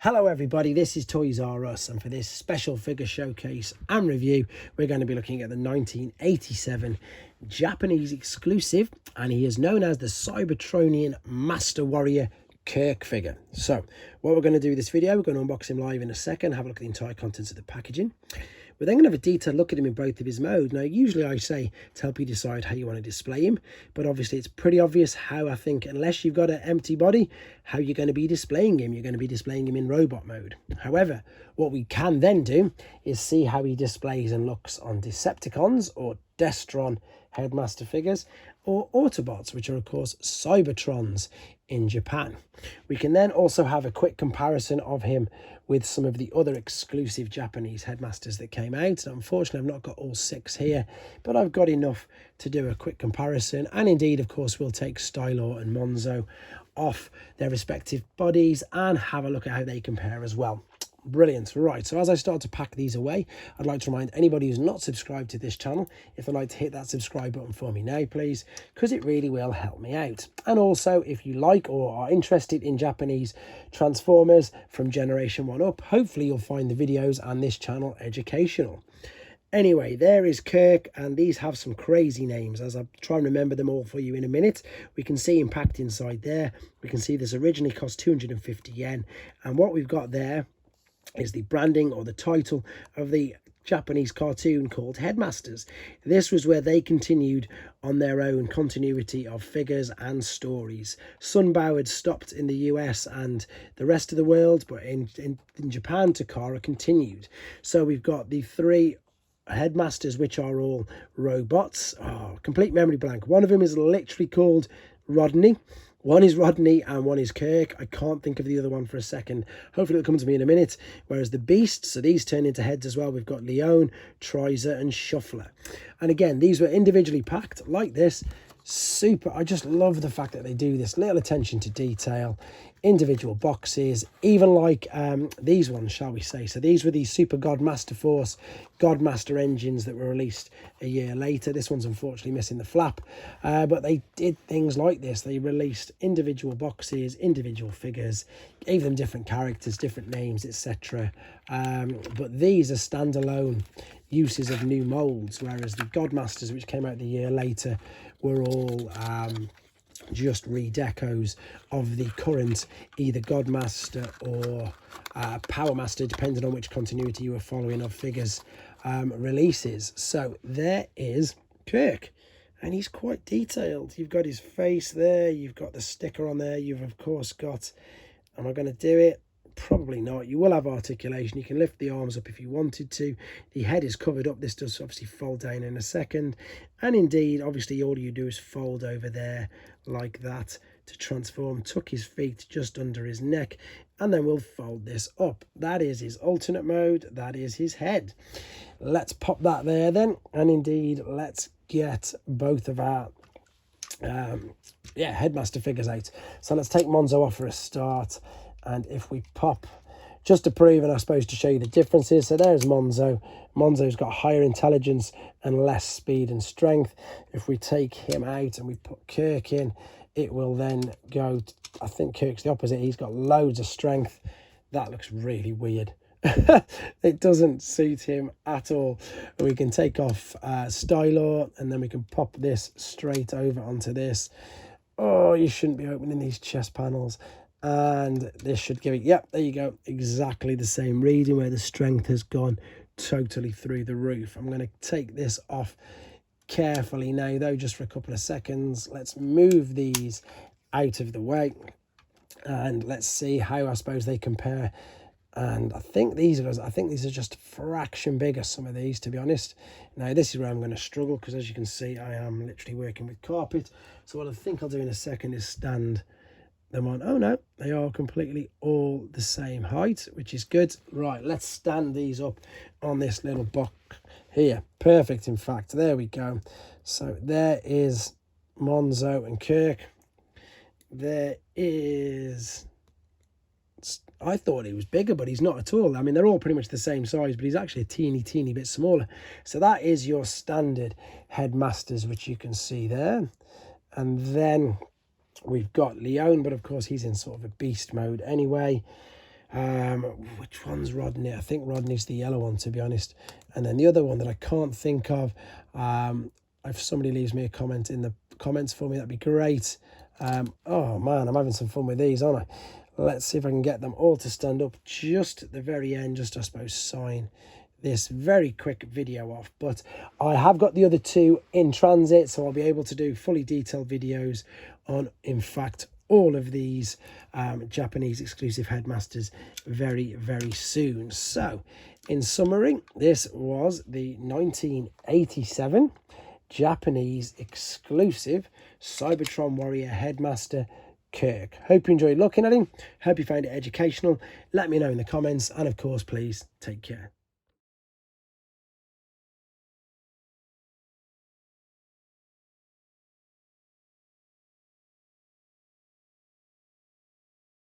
Hello everybody, this is Toys R Us, and for this special figure showcase and review we're going to be looking at the 1987 Japanese exclusive, and he is known as the Cybertronian Master Warrior Kirk figure. So what we're going to do with this video, we're going to unbox him live in a second, have a look at the entire contents of the packaging. We're then going to have a detailed look at him in both of his modes. Now, usually I say to help you decide how you want to display him, but obviously it's pretty obvious how I think, unless you've got an empty body, how you're going to be displaying him. You're going to be displaying him in robot mode. However, what we can then do is see how he displays and looks on Decepticons or Destron headmaster figures, or Autobots, which are of course Cybertrons in Japan. We can then also have a quick comparison of him with some of the other exclusive Japanese headmasters that came out. Now, unfortunately, I've not got all 6 here, but I've got enough to do a quick comparison. And indeed, of course, we'll take Stylor and Monzo off their respective bodies and have a look at how they compare as well. Brilliant. Right, so as I start to pack these away, I'd like to remind anybody who's not subscribed to this channel, if they'd like to hit that subscribe button for me now, please, because it really will help me out. And also, if you like or are interested in Japanese Transformers from Generation 1 up, hopefully you'll find the videos and this channel educational. Anyway, there is Kirk, and these have some crazy names. As I try and remember them all for you in a minute, we can see him packed inside there. We can see this originally cost 250 yen, and what we've got there is the branding or the title of the Japanese cartoon called Headmasters. This was where they continued on their own continuity of figures and stories. Sunbow had stopped in the US and the rest of the world, but in Japan, Takara continued. So we've got the 3 headmasters, which are all robots. Oh, complete memory blank. One of them is literally called Rodney. One is Rodney and one is Kirk. I can't think of the other one for a second. Hopefully it'll come to me in a minute. Whereas the beasts, so these turn into heads as well. We've got Leon, Trizer and Shuffler. And again, these were individually packed like this. Super. I just love the fact that they do this little attention to detail. Individual boxes, even like these ones, shall we say. So these were the Super God Master Force Godmaster engines that were released a year later. This one's unfortunately missing the flap, but they did things like this. They released individual boxes, individual figures, gave them different characters, different names, etc. But these are standalone uses of new molds, whereas the Godmasters, which came out the year later, were all just redecos of the current either Godmaster or Power Master, depending on which continuity you were following of figures releases. So there is Kirk, and he's quite detailed. You've got his face there, you've got the sticker on there, you've of course got, am I going to do it? Probably not. You will have articulation. You can lift the arms up if you wanted to. The head is covered up. This does obviously fold down in a second. And indeed, obviously, all you do is fold over there like that to transform. Tuck his feet just under his neck. And then we'll fold this up. That is his alternate mode. That is his head. Let's pop that there then. And indeed, let's get both of our headmaster figures out. So let's take Monzo off for a start. And if we pop, just to prove, and I suppose to show you the differences. So there's Monzo. Monzo's got higher intelligence and less speed and strength. If we take him out and we put Kirk in, it will then go, I think Kirk's the opposite. He's got loads of strength. That looks really weird. It doesn't suit him at all. We can take off Stylor, and then we can pop this straight over onto this. Oh, you shouldn't be opening these chest panels. And this should give it, yep, there you go, exactly the same reading, where the strength has gone totally through the roof. I'm going to take this off carefully now, though, just for a couple of seconds. Let's move these out of the way, and let's see how I suppose they compare. And I think these are just a fraction bigger, some of these, to be honest. Now, this is where I'm going to struggle, because as you can see, I am literally working with carpet. So what I think I'll do in a second is stand them on. Oh no, they are completely all the same height, which is good. Right, let's stand these up on this little box here. Perfect, in fact. There we go. So there is Monzo and Kirk. There is, I thought he was bigger, but he's not at all. I mean, they're all pretty much the same size, but he's actually a teeny bit smaller. So that is your standard headmasters, which you can see there. And then we've got Leon, but of course he's in sort of a beast mode anyway. Which one's Rodney? I think Rodney's the yellow one, to be honest. And then the other one that I can't think of, if somebody leaves me a comment in the comments for me, that'd be great. Oh man, I'm having some fun with these, aren't I? Let's see if I can get them all to stand up just at the very end, just I suppose sign this very quick video off. But I have got the other two in transit, so I'll be able to do fully detailed videos on, in fact, all of these Japanese exclusive headmasters very, very soon. So in summary, this was the 1987 Japanese exclusive Cybertron Warrior headmaster Kirk. Hope you enjoyed looking at him. Hope you found it educational. Let me know in the comments, and of course, please take care.